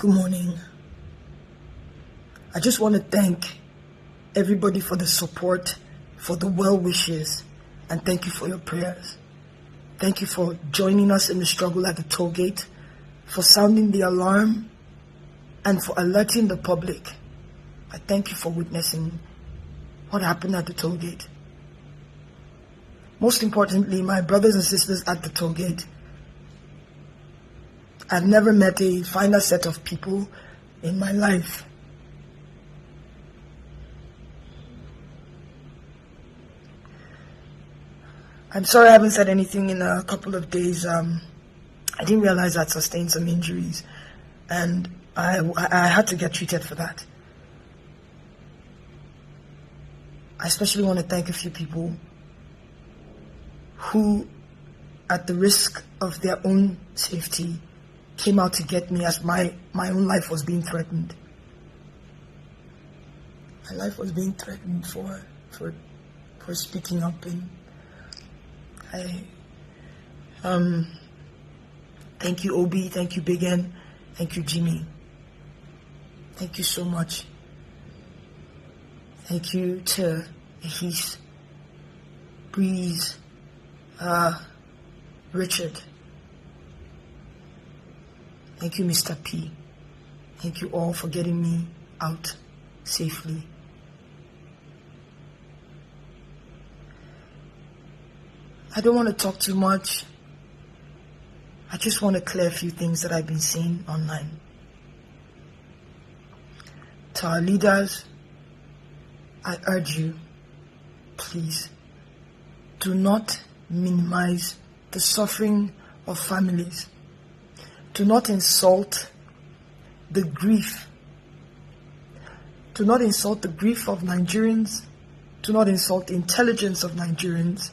Good morning. I just want to thank everybody for the support, for the well wishes, and thank you for your prayers. Thank you for joining us in the struggle at the toll gate, for sounding the alarm, and for alerting the public. I thank you for witnessing what happened at the toll gate. Most importantly, my brothers and sisters at the toll gate. I've never met a finer set of people in my life. I'm sorry I haven't said anything in a couple of days. I didn't realize I'd sustained some injuries, and I had to get treated for that. I especially want to thank a few people who, at the risk of their own safety, came out to get me as my own life was being threatened. My life was being threatened for speaking up, and thank you Obi, thank you Big N, thank you Jimmy. Thank you so much. Thank you to Ahis, Breeze, Richard. Thank you, Mr. P. Thank you all for getting me out safely. I don't want to talk too much. I just want to clear a few things that I've been seeing online. To our leaders, I urge you, please, do not minimize the suffering of families. Do not insult the grief. Do not insult the grief of Nigerians. Do not insult the intelligence of Nigerians.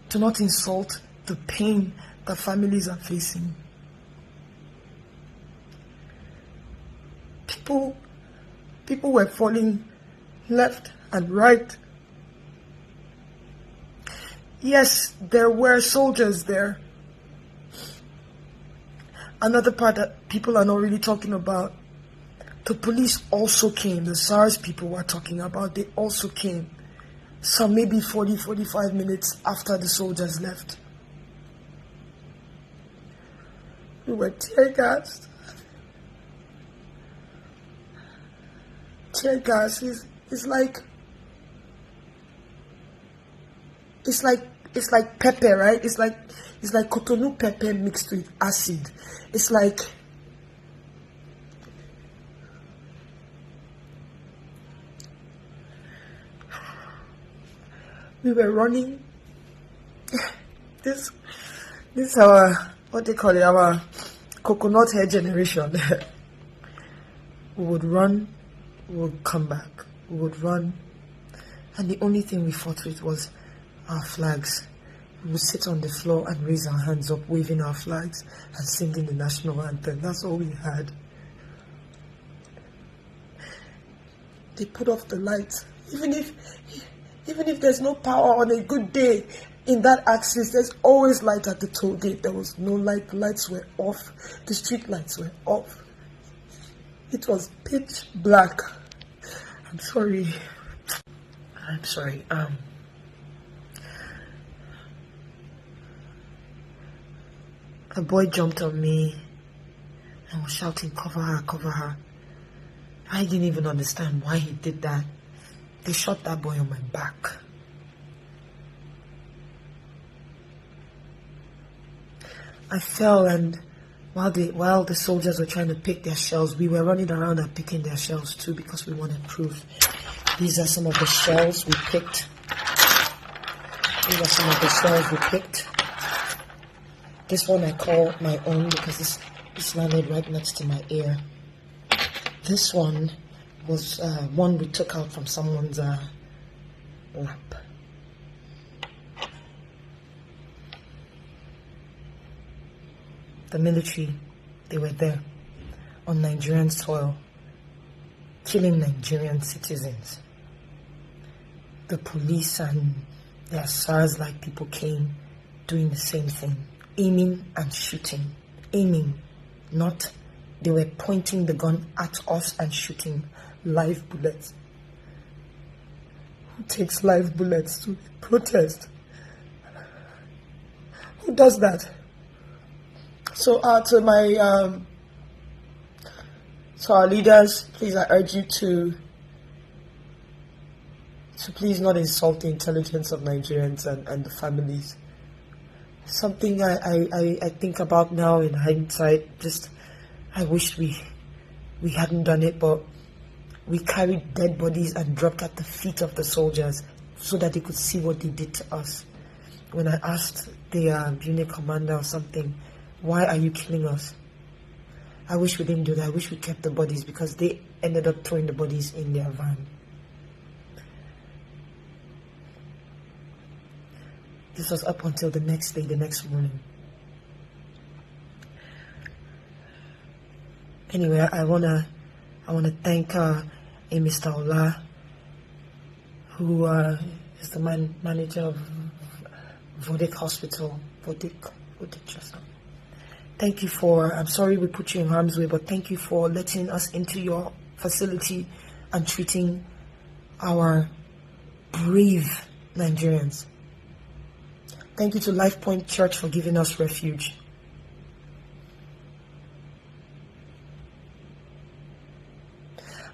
Do not insult the pain that families are facing. People were falling left and right. Yes, there were soldiers there. Another part that people are not really talking about, the police also came. The SARS people were talking about, they also came. Some maybe 40-45 minutes after the soldiers left. We were tear gassed. Tear gas is like pepper, right? It's like Cotonou pepper mixed with acid. It's like we were running. This is our, what they call it, our coconut hair generation. We would run, we would come back, we would run, and the only thing we fought with was our flags. We would sit on the floor and raise our hands up, waving our flags and singing the national anthem. That's all we had. They put off the lights. Even if there's no power on a good day in that axis, there's always light at the toll gate. There was no light. The lights were off. The street lights were off. It was pitch black. I'm sorry. A boy jumped on me and was shouting, "Cover her, cover her." I didn't even understand why he did that. They shot that boy on my back. I fell, and while the soldiers were trying to pick their shells, we were running around and picking their shells too because we wanted proof. These are some of the shells we picked. This one I call my own because it's landed right next to my ear. This one was one we took out from someone's lap. The military, they were there on Nigerian soil, killing Nigerian citizens. The police and their SARS-like people came doing the same thing, aiming and shooting. Aiming, not They were pointing the gun at us and shooting live bullets. Who takes live bullets to protest? Who does that? So to our leaders, please, I urge you to please not insult the intelligence of Nigerians and the families. Something I think about now in hindsight, just I wish we hadn't done it, but we carried dead bodies and dropped at the feet of the soldiers so that they could see what they did to us. When I asked the unit commander or something, why are you killing us? I wish we didn't do that. I wish we kept the bodies, because they ended up throwing the bodies in their van. This was up until the next day, the next morning. Anyway, I wanna thank Mr. Ola, who is the manager of Vodik Hospital. Vodik just. Thank you for, I'm sorry we put you in harm's way, but thank you for letting us into your facility and treating our brave Nigerians. Thank you to Life Point Church for giving us refuge.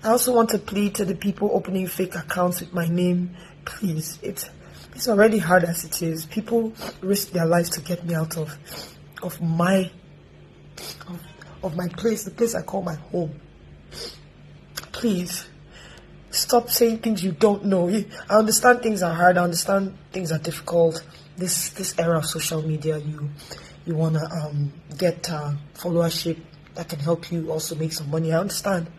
I also want to plead to the people opening fake accounts with my name. Please, it's already hard as it is. People risk their lives to get me out of my place, the place I call my home. Please, stop saying things you don't know. I understand things are hard. I understand things are difficult. This era of social media, you wanna get followership that can help you also make some money. I understand.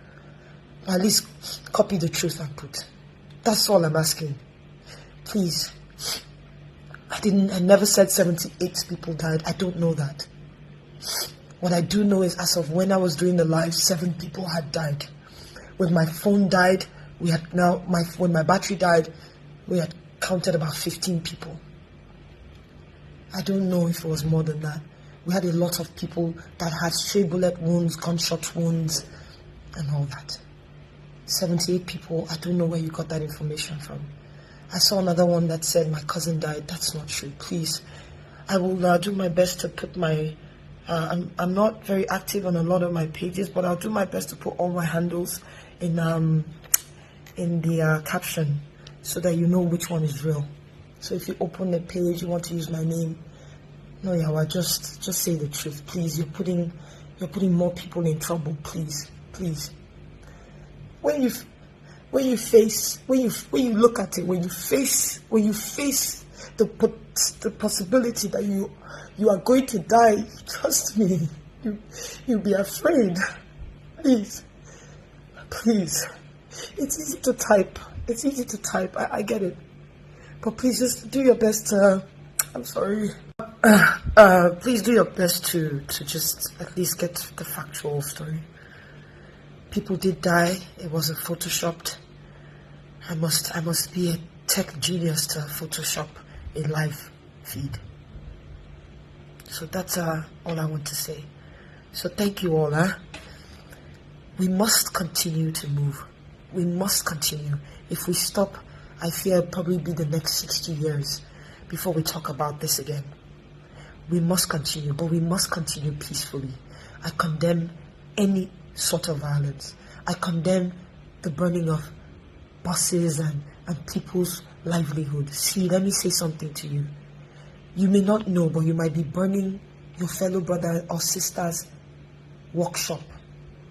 But at least copy the truth and put. That's all I'm asking. Please. I never said 78 people died. I don't know that. What I do know is, as of when I was doing the live, 7 people had died. When my phone died, when my battery died, we had counted about 15 people. I don't know if it was more than that. We had a lot of people that had stray bullet wounds, gunshot wounds, and all that. 78 people, I don't know where you got that information from. I saw another one that said my cousin died. That's not true. Please, I will do my best to put my... I'm not very active on a lot of my pages, but I'll do my best to put all my handles in the caption so that you know which one is real. So if you open the page, you want to use my name, no, Yawa, just say the truth, please. You're putting more people in trouble, please. When you look at it, when you face the possibility that you are going to die, trust me, you'll be afraid. Please. It's easy to type. I get it. But please just do your best to, I'm sorry. Please do your best to just at least get the factual story. People did die. It wasn't photoshopped. I must be a tech genius to Photoshop a live feed. So that's all I want to say. So thank you all. We must continue to move. We must continue. If we stop, I fear it'll probably be the next 60 years before we talk about this again. We must continue, but we must continue peacefully. I condemn any sort of violence. I condemn the burning of buses and people's livelihood. See, let me say something to you. You may not know, but you might be burning your fellow brother or sister's workshop,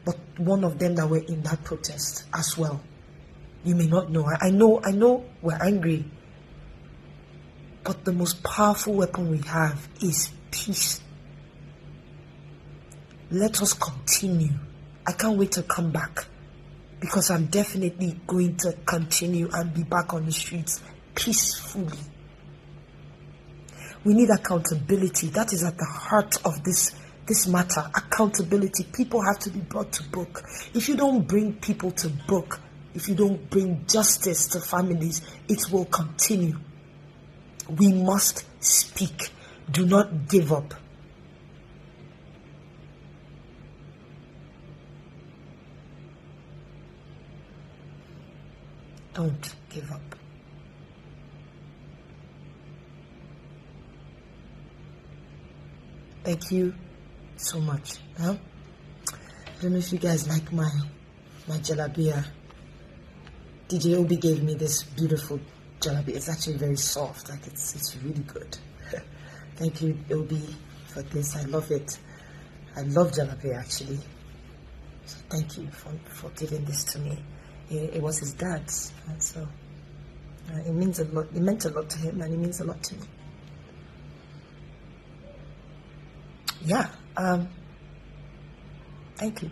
but one of them that were in that protest as well. You may not know. I know we're angry, but the most powerful weapon we have is peace. Let us continue. I can't wait to come back, because I'm definitely going to continue and be back on the streets peacefully. We need accountability. That is at the heart of this matter. Accountability. People have to be brought to book. If you don't bring people to book, if you don't bring justice to families, it will continue. We must speak. Do not give up. Don't give up. Thank you so much. Huh? I don't know if you guys like my jalabia. DJ Obi gave me this beautiful jalabia. It's actually very soft. Like it's really good. Thank you, Obi, for this. I love it. I love jalabia actually. So thank you for giving this to me. It was his dad's, and so it means a lot. It meant a lot to him, and it means a lot to me. Yeah. Thank you.